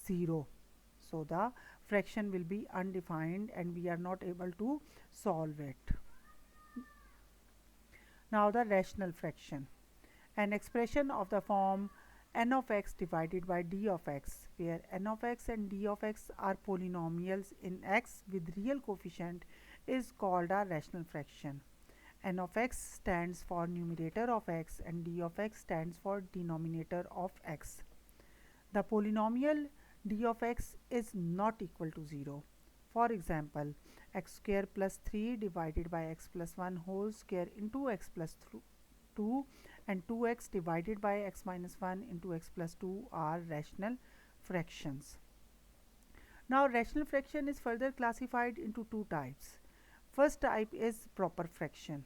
0. So the fraction will be undefined and we are not able to solve it. Now the rational fraction. An expression of the form n of x divided by d of x, where n of x and d of x are polynomials in x with real coefficient, is called a rational fraction. N of x stands for numerator of x and d of x stands for denominator of x. The polynomial d of x is not equal to 0. For example, x square plus 3 divided by x plus 1 whole square into x plus 2 and 2x divided by x minus 1 into x plus 2 are rational fractions. Now rational fraction is further classified into two types. First type is proper fraction.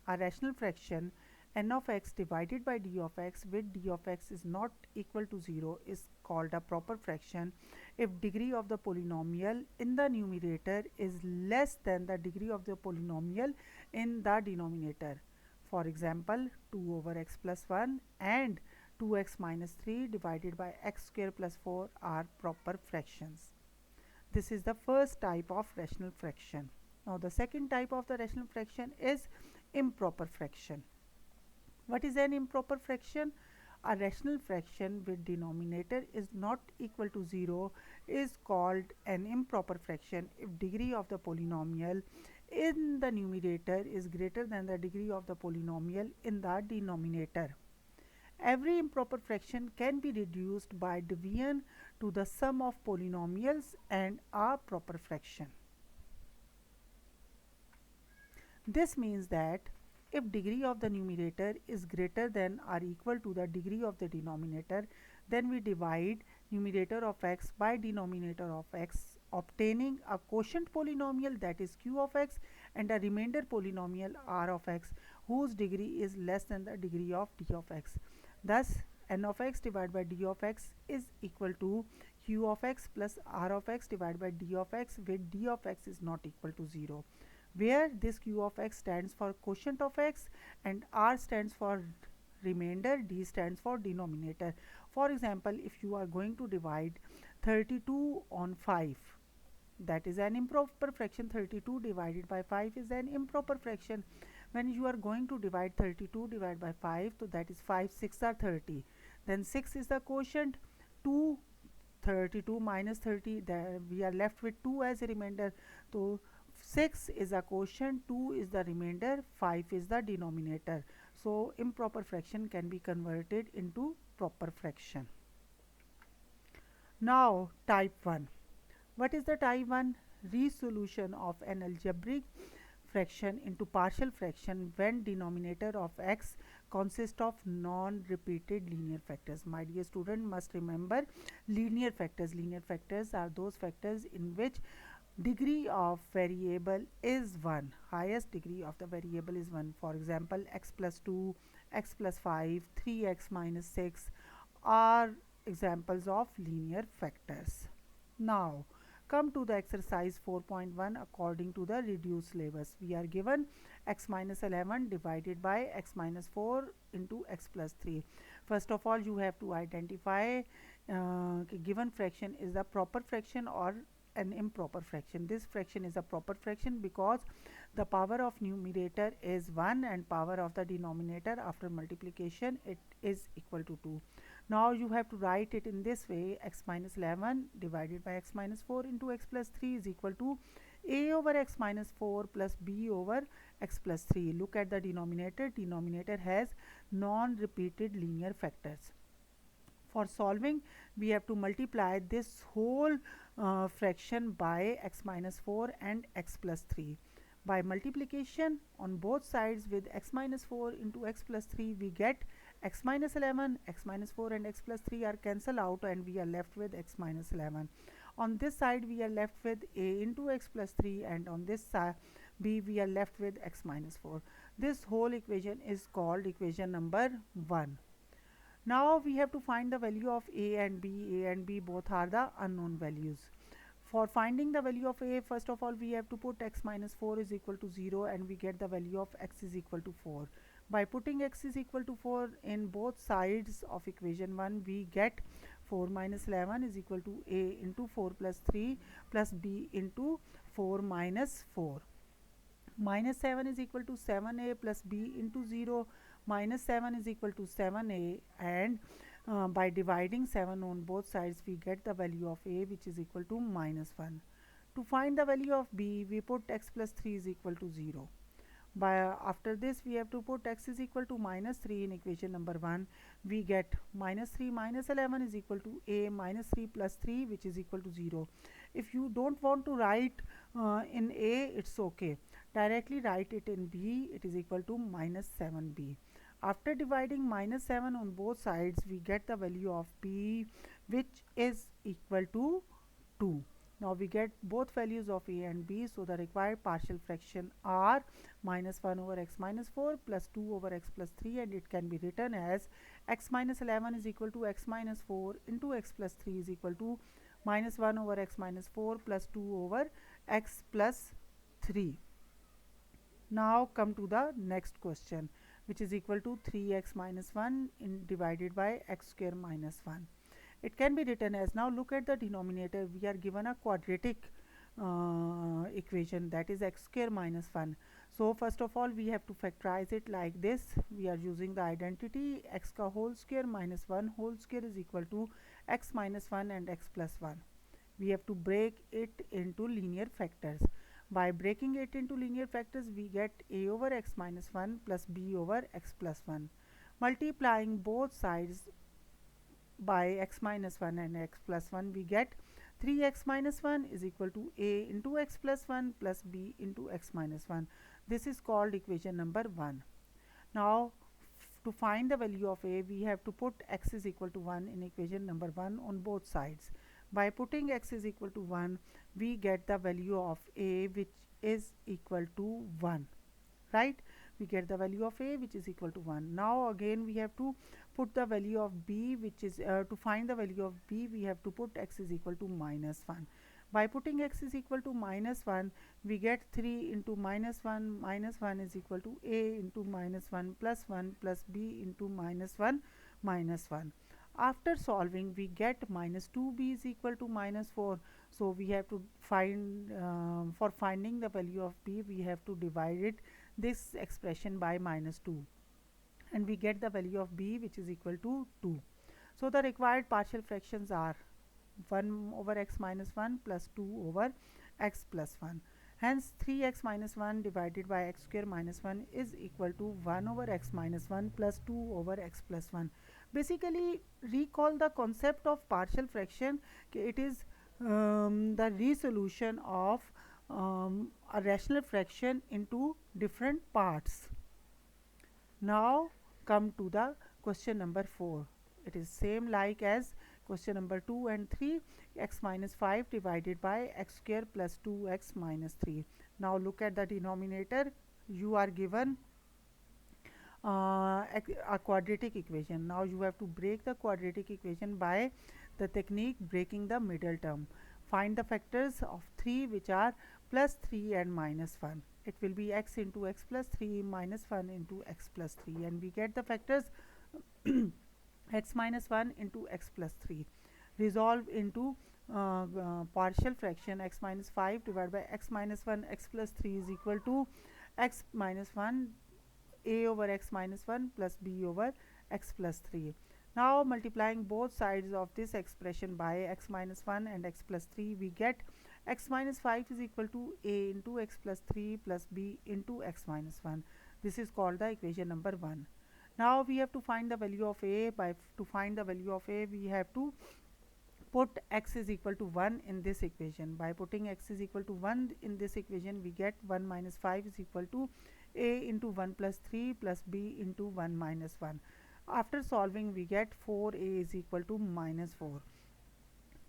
A rational fraction n of x divided by d of x with d of x is not equal to 0 is called a proper fraction if degree of the polynomial in the numerator is less than the degree of the polynomial in the denominator. For example, 2 over x plus 1 and 2x minus 3 divided by x square plus 4 are proper fractions. This is the first type of rational fraction. Now the second type of the rational fraction is improper fraction. What is an improper fraction? A rational fraction with denominator is not equal to 0 is called an improper fraction if degree of the polynomial in the numerator is greater than the degree of the polynomial in the denominator. Every improper fraction can be reduced by division to the sum of polynomials and a proper fraction. This means that if degree of the numerator is greater than or equal to the degree of the denominator, then we divide numerator of x by denominator of x, obtaining a quotient polynomial, that is q of x, and a remainder polynomial r of x whose degree is less than the degree of d of x. Thus n of x divided by d of x is equal to q of x plus r of x divided by d of x, where d of x is not equal to 0, where this q of x stands for quotient of x and r stands for remainder, d stands for denominator. For example, if you are going to divide 32 on 5, that is an improper fraction. 32 divided by 5 is an improper fraction. When you are going to divide 32 divided by 5, so that is 5 6 are 30, then 6 is the quotient, 2 32 minus 30, we are left with 2 as a remainder. So 6 is a quotient, 2 is the remainder, 5 is the denominator. So improper fraction can be converted into proper fraction. Now type 1. What is the type 1? Resolution of an algebraic fraction into partial fraction when denominator of x consists of non-repeated linear factors. My dear student must remember linear factors. Linear factors are those factors in which degree of variable is 1. Highest degree of the variable is 1. For example, x plus 2, x plus 5, 3x minus 6 are examples of linear factors. Now come to the exercise 4.1 according to the reduced syllabus. We are given x minus 11 divided by x minus 4 into x plus 3. First of all, you have to identify given fraction is a proper fraction or an improper fraction. This fraction is a proper fraction because the power of numerator is 1 and power of the denominator after multiplication it is equal to 2. Now you have to write it in this way: x minus 11 divided by x minus 4 into x plus 3 is equal to a over x minus 4 plus b over x plus 3. Look at the denominator. Denominator has non-repeated linear factors. For solving, we have to multiply this whole fraction by x minus 4 and x plus 3. By multiplication on both sides with x minus 4 into x plus 3, we get x minus 11, x minus 4 and x plus 3 are cancelled out and we are left with x minus 11. On this side we are left with a into x plus 3 and on this side b we are left with x minus 4. This whole equation is called equation number 1. Now we have to find the value of a and b. A and b both are the unknown values. For finding the value of a, first of all we have to put x minus 4 is equal to 0 and we get the value of x is equal to 4. By putting x is equal to 4 in both sides of equation 1, we get 4 minus 11 is equal to a into 4 plus 3 plus b into 4 minus 4. Minus 7 is equal to 7a plus b into 0. Minus 7 is equal to 7a, and by dividing 7 on both sides we get the value of a, which is equal to minus 1. To find the value of b, we put x plus 3 is equal to 0. After this we have to put x is equal to minus 3 in equation number 1. We get minus 3 minus 11 is equal to a minus 3 plus 3, which is equal to 0. If you don't want to write in a, it's okay. Directly write it in b. It is equal to minus 7b. After dividing minus 7 on both sides, we get the value of b, which is equal to 2. Now we get both values of a and b, so the required partial fraction are minus 1 over x minus 4 plus 2 over x plus 3, and it can be written as x minus 11 is equal to x minus 4 into x plus 3 is equal to minus 1 over x minus 4 plus 2 over x plus 3. Now come to the next question, which is equal to 3x minus 1 divided by x square minus 1. It can be written as, now look at the denominator, we are given a quadratic equation, that is x square minus 1. So first of all we have to factorize it like this. We are using the identity x ka whole square minus 1 whole square is equal to x minus 1 and x plus 1. We have to break it into linear factors. By breaking it into linear factors, we get a over x minus 1 plus b over x plus 1. Multiplying both sides by x minus 1 and x plus 1, we get 3x minus 1 is equal to a into x plus 1 plus b into x minus 1. This is called equation number 1. Now to find the value of a, we have to put x is equal to 1 in equation number 1 on both sides. By putting x is equal to 1, we get the value of a, which is equal to 1, right? We get the value of a, which is equal to 1. Now again we have to put the value of b, which is to find the value of b, we have to put x is equal to minus 1. By putting x is equal to minus 1, we get 3 into minus 1 is equal to a into minus 1 plus b into minus 1 minus 1. After solving, we get minus 2b is equal to minus 4. So we have to find, for finding the value of b, we have to divide it, this expression, by minus 2. And we get the value of b, which is equal to 2. So the required partial fractions are 1 over x minus 1 plus 2 over x plus 1. Hence 3x minus 1 divided by x square minus 1 is equal to 1 over x minus 1 plus 2 over x plus 1. Basically, recall the concept of partial fraction. It is the resolution of a rational fraction into different parts. Now come to the question number 4. It is same like as question number 2 and 3. X minus 5 divided by x square plus 2x minus 3. Now look at the denominator. You are given a quadratic equation. Now you have to break the quadratic equation by the technique breaking the middle term. Find the factors of 3, which are plus 3 and minus 1. It will be x into x plus 3 minus 1 into x plus 3, and we get the factors x minus 1 into x plus 3. Resolve into partial fraction. X minus 5 divided by x minus 1 x plus 3 is equal to x minus 1 a over x minus 1 plus b over x plus 3. Now multiplying both sides of this expression by x minus 1 and x plus 3, we get x minus 5 is equal to a into x plus 3 plus b into x minus 1. This is called the equation number 1. Now we have to find the value of a. To find the value of a, we have to put x is equal to 1 in this equation. By putting x is equal to 1 in this equation, we get 1 minus 5 is equal to a into 1 plus 3 plus b into 1 minus 1. After solving, we get 4a is equal to minus 4.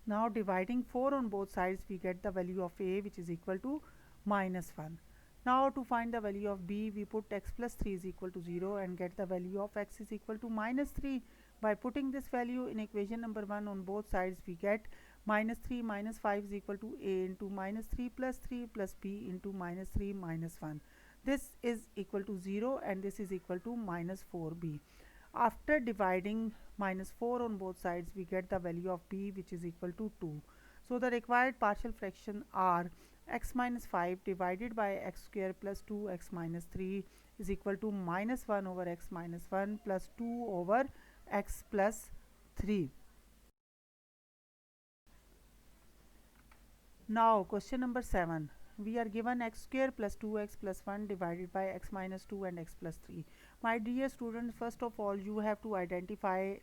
Now dividing 4 on both sides, we get the value of a, which is equal to minus 1. Now to find the value of b, we put x plus 3 is equal to 0 and get the value of x is equal to minus 3. By putting this value in equation number 1 on both sides, we get minus 3 minus 5 is equal to a into minus 3 plus b into minus 3 minus 1. This is equal to 0 and this is equal to minus 4b. After dividing minus 4 on both sides, we get the value of b, which is equal to 2. So the required partial fraction are x minus 5 divided by x square plus 2x minus 3 is equal to minus 1 over x minus 1 plus 2 over x plus 3. Now question number 7. We are given x square plus 2x plus 1 divided by x minus 2 and x plus 3. My dear students, first of all you have to identify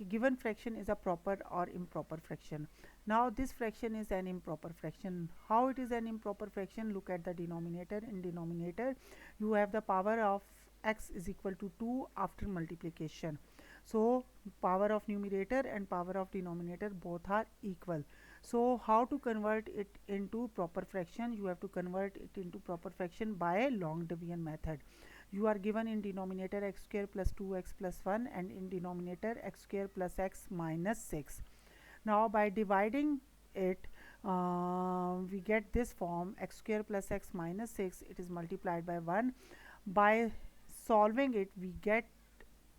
given fraction is a proper or improper fraction. Now this fraction is an improper fraction. How it is an improper fraction? Look at the denominator. In denominator you have the power of x is equal to 2 after multiplication. So power of numerator and power of denominator both are equal. So how to convert it into proper fraction? You have to convert it into proper fraction by long division method. You are given in denominator x square plus 2x plus 1 and in denominator x square plus x minus 6. Now by dividing it, we get this form x square plus x minus 6. It is multiplied by 1. By solving it, we get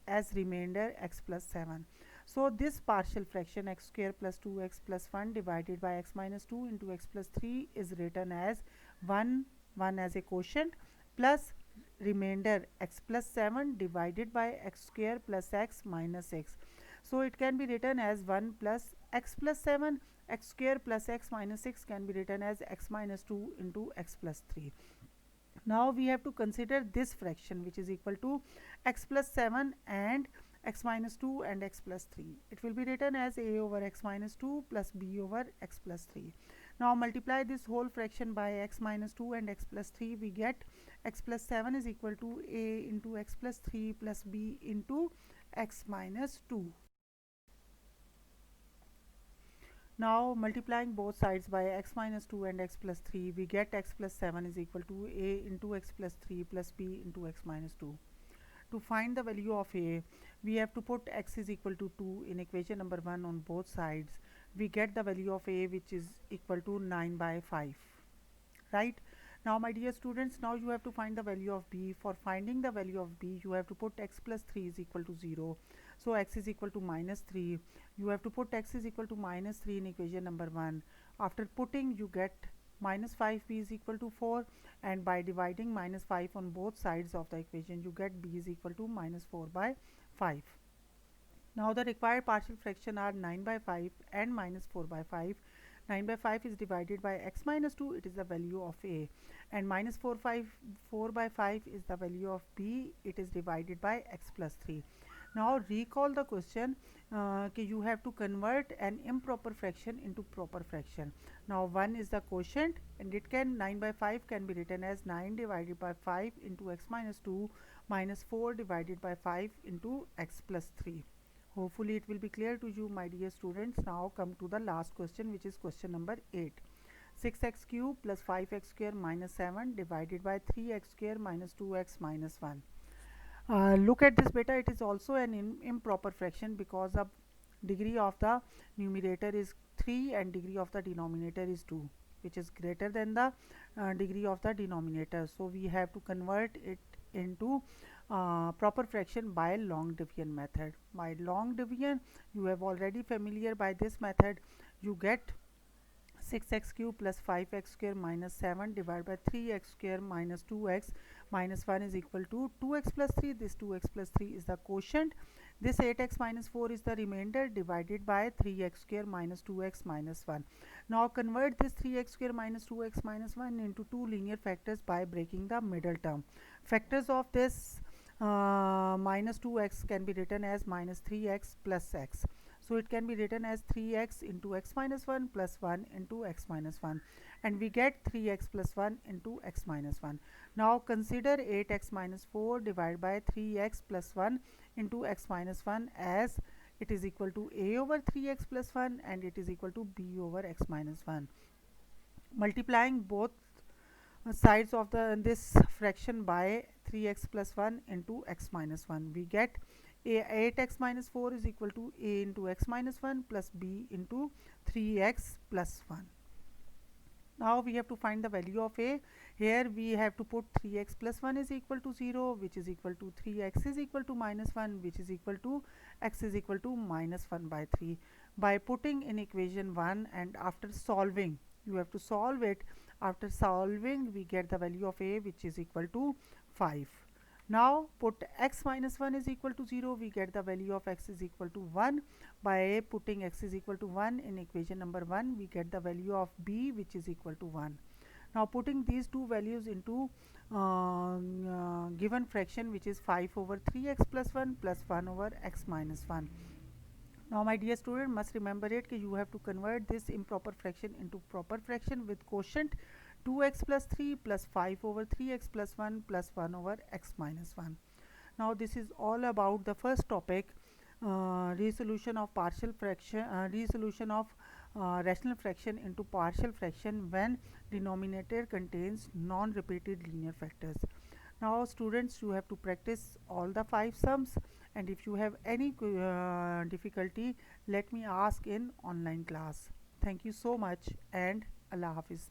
as remainder x plus 7. So this partial fraction x square plus 2x plus 1 divided by x minus 2 into x plus 3 is written as 1 as a quotient plus remainder x plus 7 divided by x square plus x minus 6. So it can be written as 1 plus x plus 7, x square plus x minus 6 can be written as x minus 2 into x plus 3. Now we have to consider this fraction, which is equal to x plus 7 and x minus 2 and x plus 3. It will be written as a over x minus 2 plus b over x plus 3. Now multiply this whole fraction by x minus 2 and x plus 3. We get x plus 7 is equal to a into x plus 3 plus b into x minus 2. Now multiplying both sides by x minus 2 and x plus 3, we get x plus 7 is equal to a into x plus 3 plus b into x minus 2. To find the value of a, we have to put x is equal to 2 in equation number 1 on both sides. We get the value of a, which is equal to 9 by 5. Right? Now my dear students, now you have to find the value of b. For finding the value of b, you have to put x plus 3 is equal to 0. So x is equal to minus 3. You have to put x is equal to minus 3 in equation number 1. After putting, you get minus 5b is equal to 4, and by dividing minus 5 on both sides of the equation, you get b is equal to minus 4 by 5. Now the required partial fraction are 9 by 5 and minus 4 by 5. 9 by 5 is divided by x minus 2, it is the value of a, and minus 4 by 5 is the value of b, it is divided by x plus 3. Now recall the question, you have to convert an improper fraction into proper fraction. Now 1 is the quotient, and it can 9 by 5 can be written as 9 divided by 5 into x minus 2 minus 4 divided by 5 into x plus 3. Hopefully it will be clear to you, my dear students. Now come to the last question, which is question number 8. 6x cube plus 5x square minus 7 divided by 3x square minus 2x minus 1. Look at this beta, it is also an improper fraction because the degree of the numerator is 3 and degree of the denominator is 2, which is greater than the degree of the denominator. So we have to convert it into proper fraction by long division method. By long division, you have already familiar by this method. You get 6x cube plus 5x square minus 7 divided by 3x square minus 2x minus 1 is equal to 2x plus 3. This 2x plus 3 is the quotient. This 8x minus 4 is the remainder divided by 3x square minus 2x minus 1. Now convert this 3x square minus 2x minus 1 into two linear factors by breaking the middle term. Factors of this minus 2x can be written as minus 3x plus x. So it can be written as 3x into x minus 1 plus 1 into x minus 1, and we get 3x plus 1 into x minus 1. Now consider 8x minus 4 divided by 3x plus 1 into x minus 1 as it is equal to a over 3x plus 1 and it is equal to b over x minus 1. Multiplying both sides of this fraction by 3x plus 1 into x minus 1, we get 8x minus 4 is equal to a into x minus 1 plus b into 3x plus 1. Now we have to find the value of a. Here we have to put 3x plus 1 is equal to 0, which is equal to 3x is equal to minus 1, which is equal to x is equal to minus 1 by 3. By putting in equation 1 and after solving, you have to solve it. After solving, we get the value of a, which is equal to 5. Now put x minus 1 is equal to 0, we get the value of x is equal to 1. By putting x is equal to 1 in equation number 1, we get the value of b, which is equal to 1. Now putting these two values into given fraction, which is 5 over 3x plus 1 plus 1 over x minus 1. Now my dear student, must remember it that you have to convert this improper fraction into proper fraction with quotient 2x plus 3 plus 5 over 3x plus 1 plus 1 over x minus 1. Now this is all about the first topic, resolution of partial fraction, resolution of rational fraction into partial fraction when denominator contains non-repeated linear factors. Now students, you have to practice all the 5 sums, and if you have any difficulty, let me ask in online class. Thank you so much, and Allah Hafiz.